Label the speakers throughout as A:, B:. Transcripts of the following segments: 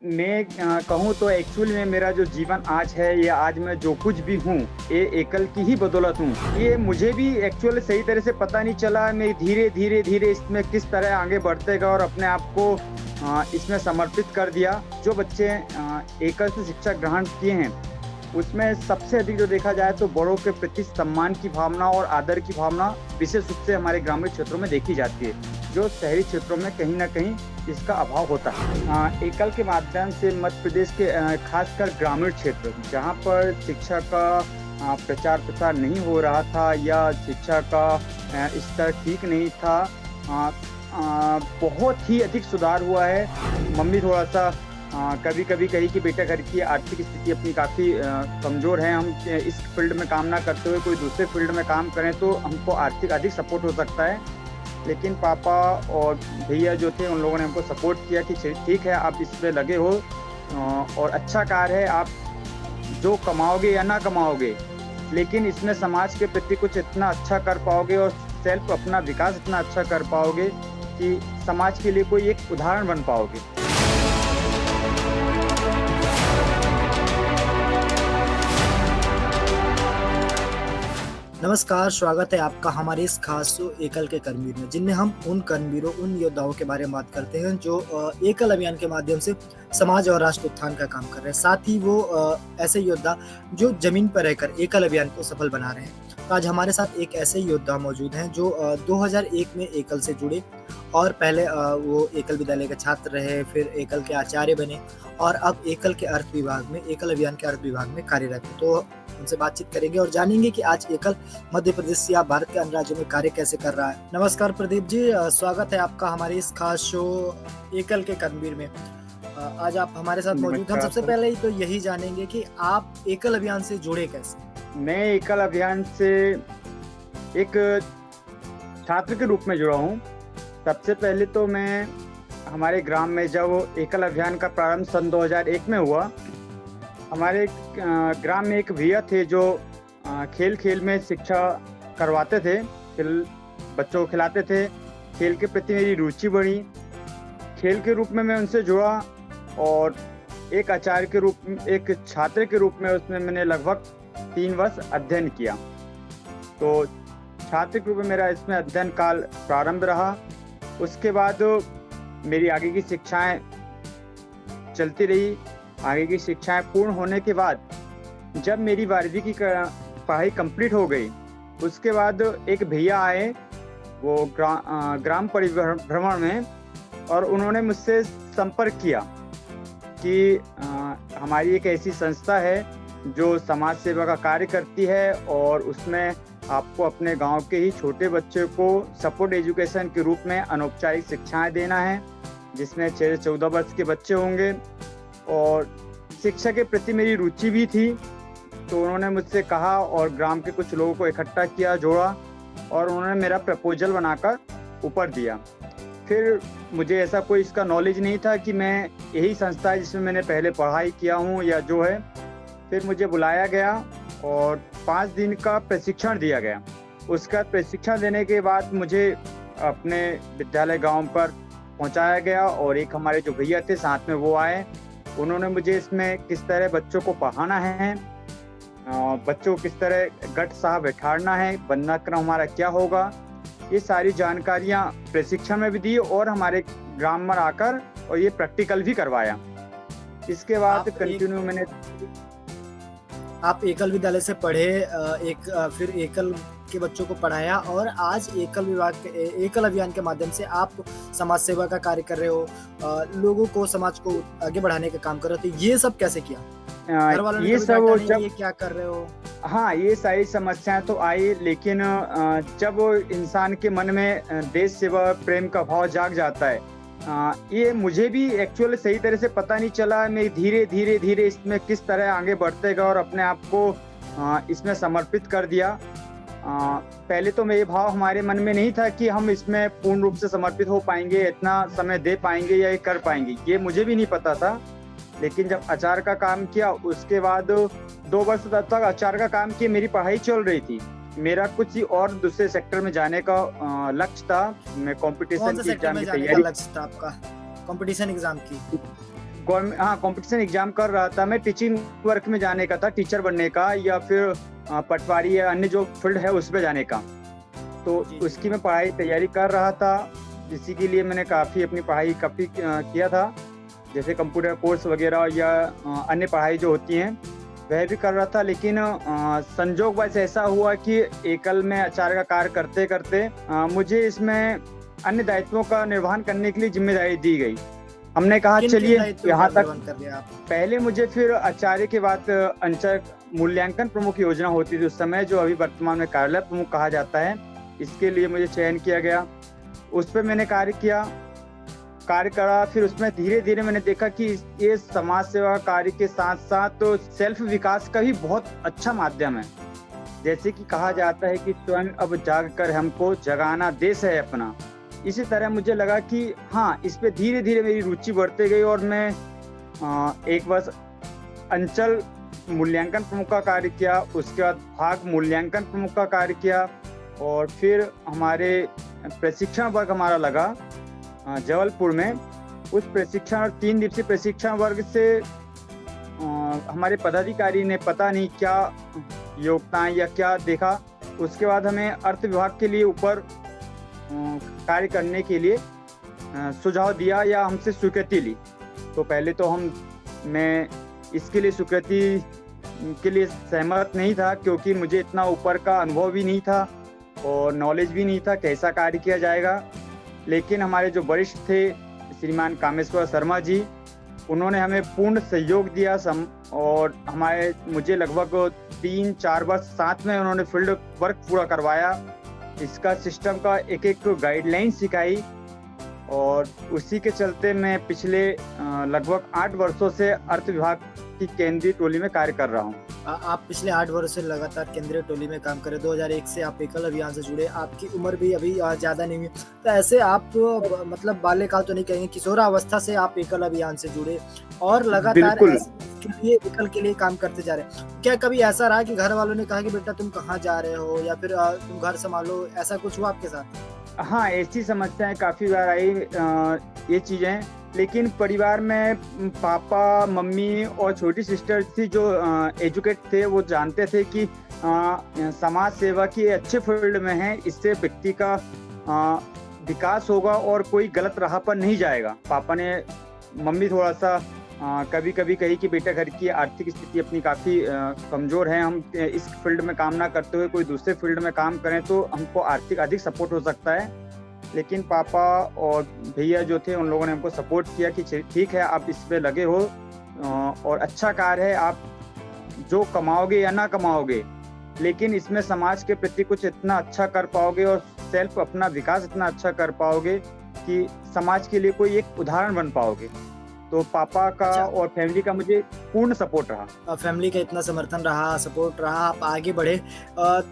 A: मैं कहूँ तो एक्चुअली में मेरा जो जीवन आज है या आज मैं जो कुछ भी हूँ, ये एकल की ही बदौलत हूँ। ये मुझे भी एक्चुअली सही तरह से पता नहीं चला, मैं धीरे-धीरे इसमें किस तरह आगे बढ़ते गया और अपने आप को इसमें समर्पित कर दिया। जो बच्चे एकल से शिक्षा ग्रहण किए हैं, उसमें सबसे अधिक जो देखा जाए तो बड़ों के प्रति सम्मान की भावना और आदर की भावना विशेष रूप से हमारे ग्रामीण क्षेत्रों में देखी जाती है, जो शहरी क्षेत्रों में कहीं न कहीं इसका अभाव होता है। एकल के माध्यम से मध्य प्रदेश के खासकर ग्रामीण क्षेत्र जहाँ पर शिक्षा का प्रचार प्रसार नहीं हो रहा था या शिक्षा का स्तर ठीक नहीं था, बहुत ही अधिक सुधार हुआ है। मम्मी थोड़ा-सा कभी-कभी कही कि बेटा घर की आर्थिक स्थिति अपनी काफ़ी कमज़ोर है, हम इस फ़ील्ड में काम ना करते हुए कोई दूसरे फ़ील्ड में काम करें तो हमको आर्थिक अधिक सपोर्ट हो सकता है। लेकिन पापा और भैया जो थे उन लोगों ने हमको सपोर्ट किया कि ठीक है, आप इसमें लगे हो और अच्छा कार्य है, आप जो कमाओगे या ना कमाओगे, लेकिन इसमें समाज के प्रति कुछ इतना अच्छा कर पाओगे और सेल्फ अपना विकास इतना अच्छा कर पाओगे कि समाज के लिए कोई एक उदाहरण बन पाओगे।
B: नमस्कार, स्वागत है आपका हमारे इस खास शो एकल के कर्मवीर में, जिनमें हम उन कर्मवीरों, उन योद्धाओं के बारे में बात करते हैं जो एकल अभियान के माध्यम से समाज और राष्ट्र उत्थान का काम कर रहे हैं। साथ ही वो ऐसे योद्धा जो जमीन पर रहकर एकल अभियान को सफल बना रहे हैं। तो आज हमारे साथ एक ऐसे योद्धा मौजूद हैं जो 2001 में एकल से जुड़े और पहले वो एकल विद्यालय के छात्र रहे, फिर एकल के आचार्य बने और अब एकल के अर्थ विभाग में, एकल अभियान के अर्थ विभाग में कार्यरत हैं। तो उनसे बातचीत करेंगे और जानेंगे कि आज एकल मध्य प्रदेश या भारत के अन्य राज्यों में कार्य कैसे कर रहा है। नमस्कार प्रदीप जी, स्वागत है आपका हमारे इस खास शो एकल के कर्मवीर में। आज आप हमारे साथ मौजूद हैं। हम सबसे पहले ही तो यही जानेंगे कि आप एकल अभियान से जुड़े कैसे?
A: मैं एकल अभियान से एक छात्र के रूप में जुड़ा हूँ। सबसे पहले तो मैं हमारे ग्राम में जब एकल अभियान का प्रारंभ सन 2001 में हुआ, हमारे ग्राम में एक भैया थे जो खेल में शिक्षा करवाते थे, बच्चों को खिलाते थे। खेल के प्रति मेरी रुचि बढ़ी, खेल के रूप में मैं उनसे जुड़ा और एक आचार्य के रूप में, एक छात्र के रूप में उसमें मैंने लगभग 3 वर्ष अध्ययन किया। तो छात्र के रूप में मेरा इसमें अध्ययन काल प्रारंभ रहा। उसके बाद मेरी आगे की शिक्षाएं चलती रही। आगे की शिक्षाएं पूर्ण होने के बाद जब मेरी 12वीं की पढ़ाई कंप्लीट हो गई, उसके बाद एक भैया आए वो ग्राम परिभ्रमण में और उन्होंने मुझसे संपर्क किया कि हमारी एक ऐसी संस्था है जो समाज सेवा का कार्य करती है और उसमें आपको अपने गांव के ही छोटे बच्चे को सपोर्ट एजुकेशन के रूप में अनौपचारिक शिक्षाएं देना है, जिसमें 6 से 14 वर्ष के बच्चे होंगे। और शिक्षा के प्रति मेरी रुचि भी थी, तो उन्होंने मुझसे कहा और ग्राम के कुछ लोगों को इकट्ठा किया, जोड़ा और उन्होंने मेरा प्रपोजल बनाकर ऊपर दिया। फिर मुझे ऐसा कोई इसका नॉलेज नहीं था कि मैं यही संस्था है जिसमें मैंने पहले पढ़ाई किया हूँ या जो है। फिर मुझे बुलाया गया और 5 दिन का प्रशिक्षण दिया गया। उसका प्रशिक्षण देने के बाद मुझे अपने विद्यालय गांव पर पहुंचाया गया और एक हमारे जो भैया थे साथ में वो आए। उन्होंने मुझे इसमें किस तरह बच्चों को पढ़ाना है, बच्चों को किस तरह गट साहब बैठाना है, वंदना क्रम हमारा क्या होगा, ये सारी जानकारियाँ प्रशिक्षण में भी दी और हमारे ग्राम में आकर और ये प्रैक्टिकल भी करवाया। इसके बाद कंटिन्यू मैंने
B: आप एकल विद्यालय से पढ़े, फिर एकल के बच्चों को पढ़ाया और आज एकल अभियान के माध्यम से आप समाज सेवा का कार्य कर रहे हो, लोगों को, समाज को आगे बढ़ाने का काम कर रहे हो। तो ये सब कैसे किया? घर वालों ने
A: ये सब
B: ये क्या कर रहे हो?
A: हाँ, ये सारी समस्याएं तो आई, लेकिन जब इंसान के मन में देश सेवा प्रेम का भाव जाग जाता है, ये मुझे भी एक्चुअली सही तरह से पता नहीं चला। मैं धीरे इसमें किस तरह आगे बढ़ते गया और अपने आप को इसमें समर्पित कर दिया। पहले तो ये भाव हमारे मन में नहीं था कि हम इसमें पूर्ण रूप से समर्पित हो पाएंगे, इतना समय दे पाएंगे या ये कर पाएंगे, ये मुझे भी नहीं पता था। लेकिन जब आचार का काम किया, उसके बाद 2 वर्ष तक आचार का काम किया, मेरी पढ़ाई चल रही थी। मेरा कुछ और दूसरे सेक्टर में जाने का लक्ष्य था। मैं कंपटीशन की एग्जाम की तैयारी।
B: लक्ष्य था आपका कंपटीशन एग्जाम की?
A: गवर्नमेंट, हाँ, कॉम्पिटिशन एग्जाम कर रहा था। मैं टीचिंग वर्क में जाने का था, टीचर बनने का, या फिर पटवारी या अन्य जो फील्ड है उस पे जाने का। तो
B: जी।
A: उसकी मैं पढ़ाई तैयारी कर रहा था। इसी के लिए मैंने काफ़ी अपनी पढ़ाई काफ़ी किया था, जैसे कंप्यूटर कोर्स वगैरह या अन्य पढ़ाई जो होती हैं वह भी कर रहा था। लेकिन संजोगवश ऐसा हुआ कि एकल में आचार्य का कार्य करते करते मुझे इसमें अन्य दायित्वों का निर्वहन करने के लिए जिम्मेदारी दी गई। हमने कहा
B: किन
A: चलिए
B: दायित्वों
A: यहाँ
B: का
A: तक।
B: निर्वहन कर लिया आप?
A: पहले मुझे फिर आचार्य के बाद अंचल मूल्यांकन प्रमुख योजना होती थी उस समय, जो अभी वर्तमान में कार्यालय प्रमुख कहा जाता है। इसके लिए मुझे चयन किया गया, उस पर मैंने कार्य करा। फिर उसमें धीरे धीरे मैंने देखा कि ये समाज सेवा कार्य के साथ साथ तो सेल्फ विकास का भी बहुत अच्छा माध्यम है। जैसे कि कहा जाता है कि स्वयं अब जाग कर हमको जगाना देश है अपना। इसी तरह मुझे लगा कि हाँ, इस पे धीरे धीरे मेरी रुचि बढ़ते गई और मैं एक वर्ष अंचल मूल्यांकन प्रमुख का कार्य किया, उसके बाद भाग मूल्यांकन प्रमुख का कार्य किया, और फिर हमारे प्रशिक्षण वर्ग हमारा लगा जबलपुर में। उस प्रशिक्षण और 3 दिवसीय प्रशिक्षण वर्ग से हमारे पदाधिकारी ने पता नहीं क्या योगदान या क्या देखा, उसके बाद हमें अर्थ विभाग के लिए ऊपर कार्य करने के लिए सुझाव दिया या हमसे स्वीकृति ली। तो पहले तो मैं इसके लिए स्वीकृति के लिए सहमत नहीं था, क्योंकि मुझे इतना ऊपर का अनुभव भी नहीं था और नॉलेज भी नहीं था कैसा कार्य किया जाएगा। लेकिन हमारे जो वरिष्ठ थे श्रीमान कामेश्वर शर्मा जी, उन्होंने हमें पूर्ण सहयोग दिया और मुझे लगभग 3-4 वर्ष साथ में उन्होंने फील्ड वर्क पूरा करवाया। इसका सिस्टम का एक गाइडलाइन सिखाई, और उसी के चलते मैं पिछले लगभग 8 वर्षों से अर्थ विभाग की केंद्रीय टोली में कार्य कर रहा हूँ।
B: आप पिछले 8 वर्ष से लगातार केंद्रीय टोली में काम करें। 2001 से आप एकल अभियान से जुड़े, आपकी उम्र भी अभी ज़्यादा नहीं हुई, तो ऐसे आप तो मतलब बाल्यकाल तो नहीं कहेंगे, किशोरावस्था से आप एकल अभियान से जुड़े और लगातार एकल के लिए काम करते जा रहे हैं। क्या कभी ऐसा रहा कि घर वालों ने कहा कि बेटा तुम कहाँ जा रहे हो, या फिर तुम घर संभालो, ऐसा कुछ हुआ आपके साथ?
A: हाँ, ऐसी समस्याएं काफ़ी बार आई ये चीज़ें। लेकिन परिवार में पापा, मम्मी और छोटी सिस्टर थी जो एजुकेट थे, वो जानते थे कि समाज सेवा की अच्छे फील्ड में है, इससे व्यक्ति का विकास होगा और कोई गलत राह पर नहीं जाएगा। मम्मी थोड़ा सा कभी कभी कही कि बेटा घर की आर्थिक स्थिति अपनी काफ़ी कमज़ोर है, हम इस फील्ड में काम ना करते हुए कोई दूसरे फील्ड में काम करें तो हमको आर्थिक अधिक सपोर्ट हो सकता है। लेकिन पापा और भैया जो थे उन लोगों ने हमको सपोर्ट किया कि ठीक है, आप इस पे लगे हो और अच्छा कार्य है, आप जो कमाओगे या ना कमाओगे, लेकिन इसमें समाज के प्रति कुछ इतना अच्छा कर पाओगे और सेल्फ अपना विकास इतना अच्छा कर पाओगे कि समाज के लिए कोई एक उदाहरण बन पाओगे। तो पापा का और फैमिली का मुझे पूर्ण सपोर्ट रहा।
B: फैमिली का इतना समर्थन रहा, सपोर्ट रहा, आप आगे बढ़े।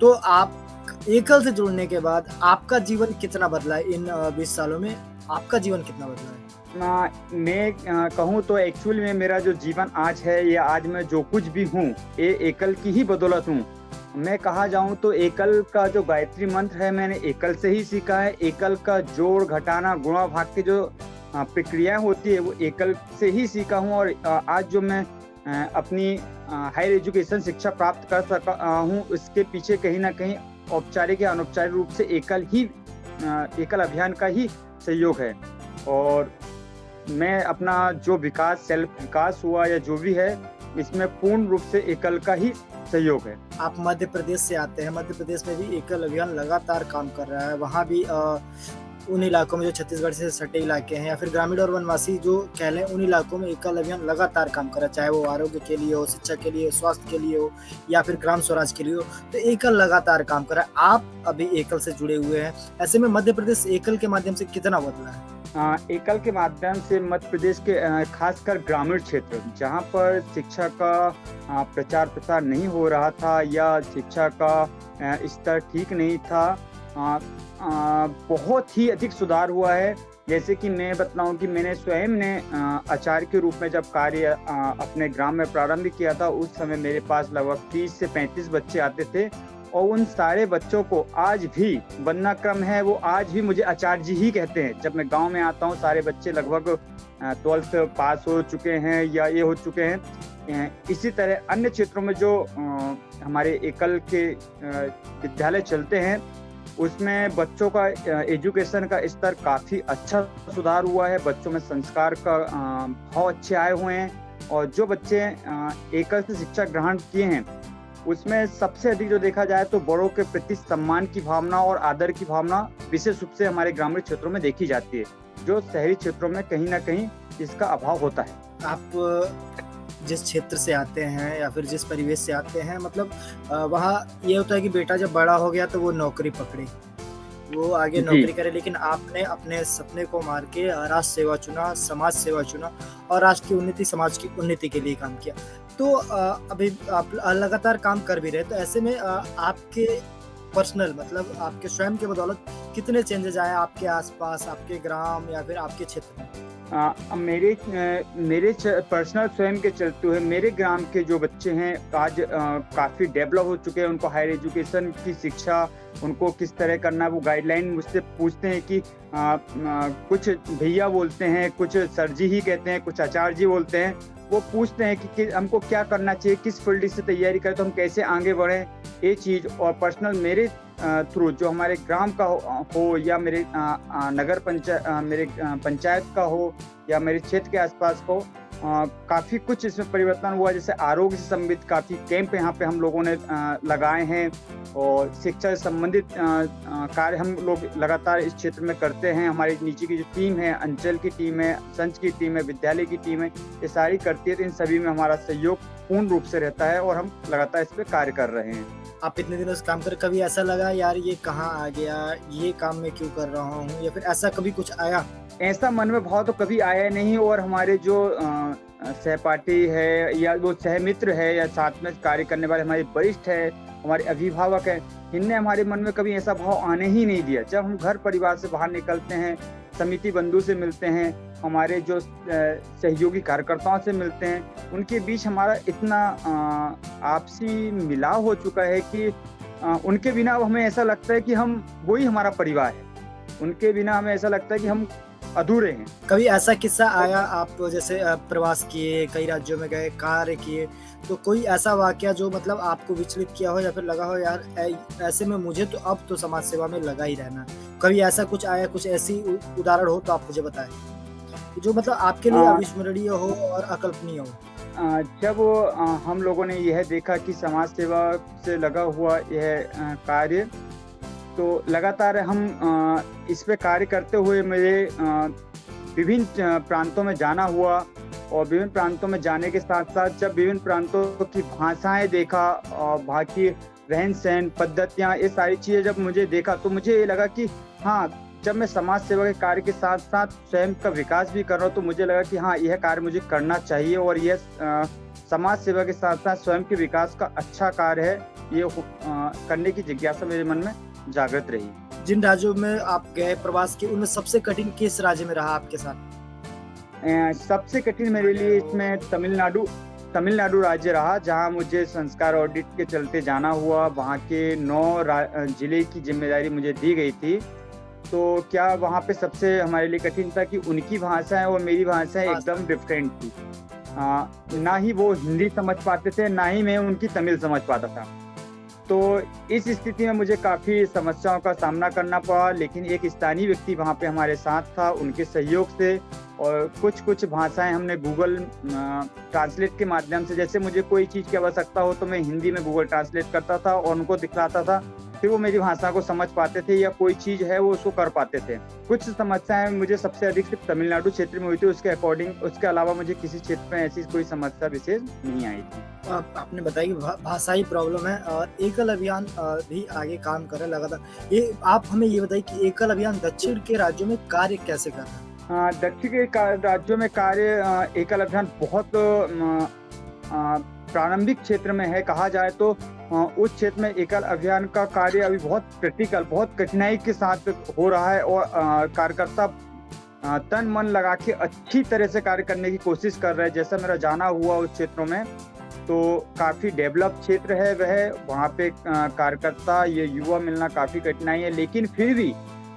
B: तो आप एकल से जुड़ने के बाद आपका जीवन कितना बदला है? इन 20 सालों में आपका जीवन कितना बदला है?
A: मैं कहूँ तो एक्चुअली में मेरा जो जीवन आज है, या आज मैं जो कुछ भी हूँ, ये एकल की ही बदौलत हूँ। मैं कहा जाऊँ तो एकल का जो गायत्री मंत्र है मैंने एकल से ही सीखा है। एकल का जोड़ घटाना गुणा भाग की जो प्रक्रिया होती है वो एकल से ही सीखा हूँ। और आज जो मैं अपनी हायर एजुकेशन शिक्षा प्राप्त कर सका हूँ, उसके पीछे कहीं ना कहीं औपचारिक या अनौपचारिक रूप से एकल अभियान का ही सहयोग है। और मैं अपना जो विकास, सेल्फ विकास हुआ या जो भी है, इसमें पूर्ण रूप से एकल का ही सहयोग है।
B: आप मध्य प्रदेश से आते हैं, मध्य प्रदेश में भी एकल अभियान लगातार काम कर रहा है। वहाँ भी उन इलाकों में जो छत्तीसगढ़ से सटे इलाके हैं या फिर ग्रामीण और वनवासी जो कह लें, उन इलाकों में एकल अभियान लगातार काम कर रहा है, चाहे वो आरोग्य के लिए हो, शिक्षा के लिए, स्वास्थ्य के लिए हो या फिर ग्राम स्वराज के लिए हो। तो एकल लगातार काम कर रहा है। आप अभी एकल से जुड़े हुए हैं, ऐसे में मध्य प्रदेश एकल के माध्यम से कितना बदला है?
A: एकल के माध्यम से मध्य प्रदेश के खासकर ग्रामीण क्षेत्र, जहाँ पर शिक्षा का प्रचार प्रसार नहीं हो रहा था या शिक्षा का स्तर ठीक नहीं था, बहुत ही अधिक सुधार हुआ है। जैसे कि मैं बताऊं कि मैंने स्वयं ने आचार्य के रूप में जब कार्य अपने ग्राम में प्रारंभ किया था, उस समय मेरे पास लगभग 30 से 35 बच्चे आते थे और उन सारे बच्चों को आज भी वंदना क्रम है, वो आज भी मुझे आचार्य जी ही कहते हैं। जब मैं गांव में आता हूं, सारे बच्चे लगभग 12th पास हो चुके हैं या ये हो चुके हैं। इसी तरह अन्य क्षेत्रों में जो हमारे एकल के विद्यालय चलते हैं, उसमें बच्चों का एजुकेशन का स्तर काफ़ी अच्छा सुधार हुआ है। बच्चों में संस्कार का भाव अच्छे आए हुए हैं, और जो बच्चे एकल से शिक्षा ग्रहण किए हैं, उसमें सबसे अधिक जो देखा जाए तो बड़ों के प्रति सम्मान की भावना और आदर की भावना विशेष रूप से हमारे ग्रामीण क्षेत्रों में देखी जाती है, जो शहरी क्षेत्रों में कहीं ना कहीं इसका अभाव होता है।
B: आप जिस क्षेत्र से आते हैं या फिर जिस परिवेश से आते हैं, मतलब वहाँ ये होता है कि बेटा जब बड़ा हो गया तो वो नौकरी पकड़े, वो आगे
A: जी।
B: नौकरी करे, लेकिन आपने अपने सपने को मार के राष्ट्र सेवा चुना, समाज सेवा चुना और राष्ट्र की उन्नति, समाज की उन्नति के लिए काम किया। तो अभी आप लगातार काम कर भी रहे, तो ऐसे में आपके पर्सनल, मतलब आपके स्वयं के बदौलत कितने चेंजेस आए आपके आसपास, आपके ग्राम या फिर आपके क्षेत्र में?
A: मेरे पर्सनल स्वयं के चलते हुए मेरे ग्राम के जो बच्चे हैं आज काफ़ी डेवलप हो चुके हैं। उनको हायर एजुकेशन की शिक्षा उनको किस तरह करना है वो गाइडलाइन मुझसे पूछते हैं कि कुछ भैया बोलते हैं, कुछ सर जी ही कहते हैं, कुछ आचार्य जी बोलते हैं। वो पूछते हैं कि हमको क्या करना चाहिए, किस फील्ड से तैयारी करें तो हम कैसे आगे बढ़ें, ये चीज़। और पर्सनल मेरे थ्रू जो हमारे ग्राम का हो या मेरे नगर मेरे पंचायत का हो या मेरे क्षेत्र के आसपास हो, काफ़ी कुछ इसमें परिवर्तन हुआ। जैसे आरोग्य से संबंधित काफ़ी कैंप यहाँ पे हम लोगों ने लगाए हैं, और शिक्षा से संबंधित कार्य हम लोग लगातार इस क्षेत्र में करते हैं। हमारी नीचे की जो टीम है, अंचल की टीम है, संच की टीम है, विद्यालय की टीम है, ये सारी करती है। तो इन सभी में हमारा सहयोग पूर्ण रूप से रहता है और हम लगातार इस पे कार्य कर रहे हैं।
B: आप इतने दिनों से काम कर, कभी ऐसा लगा यार ये कहाँ आ गया, ये काम मैं क्यों कर रहा हूँ, या फिर ऐसा कभी कुछ आया?
A: ऐसा मन में भाव तो कभी आया नहीं, और हमारे जो सहपाठी है या वो सहमित्र है या साथ में कार्य करने वाले हमारे वरिष्ठ है, हमारे अभिभावक हैं, इनने हमारे मन में कभी ऐसा भाव आने ही नहीं दिया। जब हम घर परिवार से बाहर निकलते हैं, समिति बंधु से मिलते हैं, हमारे जो सहयोगी कार्यकर्ताओं से मिलते हैं, उनके बीच हमारा इतना आपसी मिलाव हो चुका है कि उनके बिना अब हमें ऐसा लगता है कि हम वही हमारा परिवार है। उनके बिना हमें ऐसा लगता है कि हम अधूरे हैं।
B: कभी ऐसा किस्सा आया, आप जैसे प्रवास किए, कई राज्यों में गए, कार्य किए, तो कोई ऐसा वाकया जो मतलब आपको विचलित किया हो या फिर लगा हो यार ऐसे में मुझे तो अब तो समाज सेवा में लगा ही रहना? कभी ऐसा कुछ आया, कुछ ऐसी उदाहरण हो तो आप मुझे बताएं, जो मतलब आपके लिए अविस्मरणीय हो और अकल्पनीय हो।
A: जब हम लोगों ने यह देखा कि समाज सेवा से लगा हुआ यह कार्य, तो लगातार हम इस पे कार्य करते हुए मेरे विभिन्न प्रांतों में जाना हुआ, और विभिन्न प्रांतों में जाने के साथ साथ जब विभिन्न प्रांतों की भाषाएं देखा और वहाँ की रहन सहन पद्धतियाँ, ये सारी चीज़ें जब मुझे देखा तो मुझे ये लगा कि हाँ, जब मैं समाज सेवा के कार्य के साथ साथ स्वयं का विकास भी कर रहा हूँ, तो मुझे लगा कि हाँ, यह कार्य मुझे करना चाहिए, और यह समाज सेवा के साथ साथ स्वयं के विकास का अच्छा कार्य है, ये करने की जिज्ञासा मेरे मन में जागृत रही।
B: जिन राज्यों में आप गए प्रवास के, उनमें सबसे कठिन किस राज्य में रहा आपके साथ?
A: सबसे कठिन मेरे लिए इसमें तमिलनाडु राज्य रहा, जहां मुझे संस्कार ऑडिट के चलते जाना हुआ। वहां के 9 जिले की जिम्मेदारी मुझे दी गई थी। तो क्या वहां पे सबसे हमारे लिए कठिन था कि उनकी भाषाएं और मेरी भाषाएं एकदम डिफरेंट थी। ना ही वो हिंदी समझ पाते थे, ना ही मैं उनकी तमिल समझ पाता था। तो इस स्थिति में मुझे काफ़ी समस्याओं का सामना करना पड़ा, लेकिन एक स्थानीय व्यक्ति वहाँ पे हमारे साथ था। उनके सहयोग से और कुछ भाषाएं हमने गूगल ट्रांसलेट के माध्यम से, जैसे मुझे कोई चीज़ की आवश्यकता हो तो मैं हिंदी में गूगल ट्रांसलेट करता था और उनको दिखलाता था, फिर वो मेरी भाषा को समझ पाते थे, या कोई चीज़ है वो उसको कर पाते थे। कुछ समस्याएं मुझे सबसे अधिक सिर्फ तमिलनाडु क्षेत्र में हुई थी, उसके अलावा मुझे किसी क्षेत्र में ऐसी कोई समस्या विशेष नहीं आई थी।
B: आपने बताया कि भाषाई प्रॉब्लम है, और एकल अभियान भी आगे काम कर रहा है लगातार। ये आप हमें ये बताइए कि एकल अभियान दक्षिण के राज्यों में कार्य कैसे कर रहा है?
A: दक्षिण के राज्यों में कार्य एकल अभियान बहुत प्रारंभिक क्षेत्र में है। कहा जाए तो उस क्षेत्र में एकल अभियान का कार्य अभी बहुत क्रिटिकल, बहुत कठिनाई के साथ हो रहा है, और कार्यकर्ता तन मन लगा के अच्छी तरह से कार्य करने की कोशिश कर रहे हैं। जैसा मेरा जाना हुआ उस क्षेत्रों में, तो काफ़ी डेवलप क्षेत्र है वह, वहाँ पे कार्यकर्ता ये युवा मिलना काफ़ी कठिनाई है, लेकिन फिर भी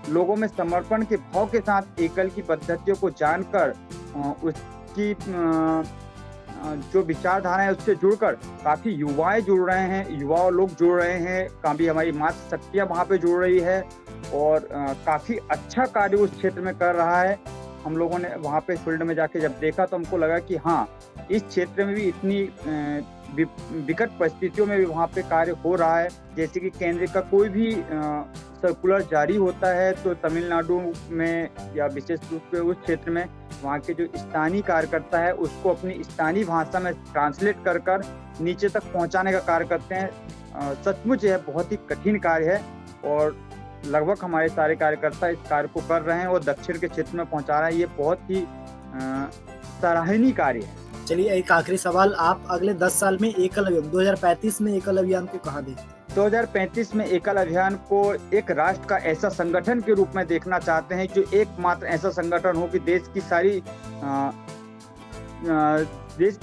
A: लोगों में समर्पण के भाव के साथ एकल की पद्धतियों को जानकर उसकी जो विचारधारा है उससे जुड़कर काफ़ी युवाएँ जुड़ रहे हैं, युवा लोग जुड़ रहे हैं, काफ़ी हमारी मातृशक्तियाँ वहाँ पे जुड़ रही है और काफ़ी अच्छा कार्य उस क्षेत्र में कर रहा है। हम लोगों ने वहाँ पे फील्ड में जाके जब देखा तो हमको लगा कि हाँ, इस क्षेत्र में भी इतनी विकट परिस्थितियों में भी वहाँ पे कार्य हो रहा है। जैसे कि केंद्र का कोई भी सर्कुलर जारी होता है तो तमिलनाडु में या विशेष रूप से उस क्षेत्र में वहाँ के जो स्थानीय कार्यकर्ता है उसको अपनी स्थानीय भाषा में ट्रांसलेट कर नीचे तक पहुँचाने का कार्य करते हैं। सचमुच यह बहुत ही कठिन कार्य है और लगभग हमारे सारे कार्यकर्ता इस कार्य को कर रहे हैं और दक्षिण के क्षेत्र में पहुँचा रहे हैं। ये बहुत ही सराहनीय कार्य है।
B: चलिए एक आखिरी सवाल, आप अगले 10 साल में एकल अभियान 2035 में एकल अभियान को कहाँ देखते हैं?
A: 2035 में एकल अभियान को एक राष्ट्र का ऐसा संगठन के रूप में देखना चाहते हैं जो एकमात्र ऐसा संगठन हो कि देश की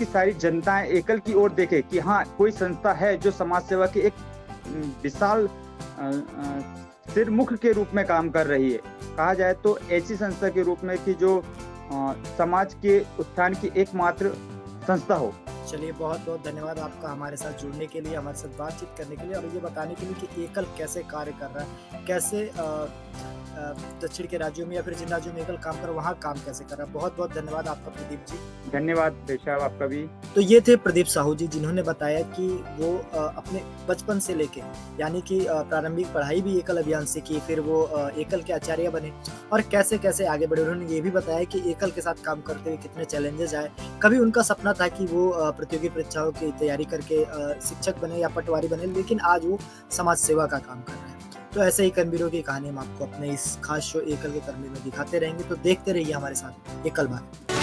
A: सारी जनताएं एकल की ओर देखे कि हाँ, कोई संस्था है जो समाज सेवा के एक विशाल सिरमुख के रूप में काम कर रही है। कहा जाए तो ऐसी संस्था के रूप में कि जो समाज के उत्थान की एकमात्र संस्था हो।
B: चलिए बहुत बहुत धन्यवाद आपका हमारे साथ जुड़ने के लिए, हमारे साथ बातचीत करने के लिए और ये बताने के लिए कि एकल कैसे कार्य कर रहा है, कैसे दक्षिण के राज्यों में या फिर जिन राज्यों में एकल काम कर रहा है वहाँ काम कैसे कर रहा है। बहुत बहुत धन्यवाद आपका प्रदीप जी।
A: धन्यवाद साहब आपका भी।
B: तो ये थे प्रदीप साहू जी जिन्होंने बताया कि वो अपने बचपन से लेके यानी कि प्रारंभिक पढ़ाई भी एकल अभियान से की, फिर वो एकल के आचार्य बने और कैसे कैसे आगे बढ़े। उन्होंने ये भी बताया कि एकल के साथ काम करते हुए कितने चैलेंजेस आए। कभी उनका सपना था कि वो प्रतियोगी परीक्षाओं की तैयारी करके शिक्षक बने या पटवारी बने, लेकिन आज वो समाज सेवा का काम कर रहे हैं। तो ऐसे ही कर्मवीरों की कहानी हम आपको अपने इस खास शो एकल के कर्मवीर में दिखाते रहेंगे। तो देखते रहिए हमारे साथ एकल बात।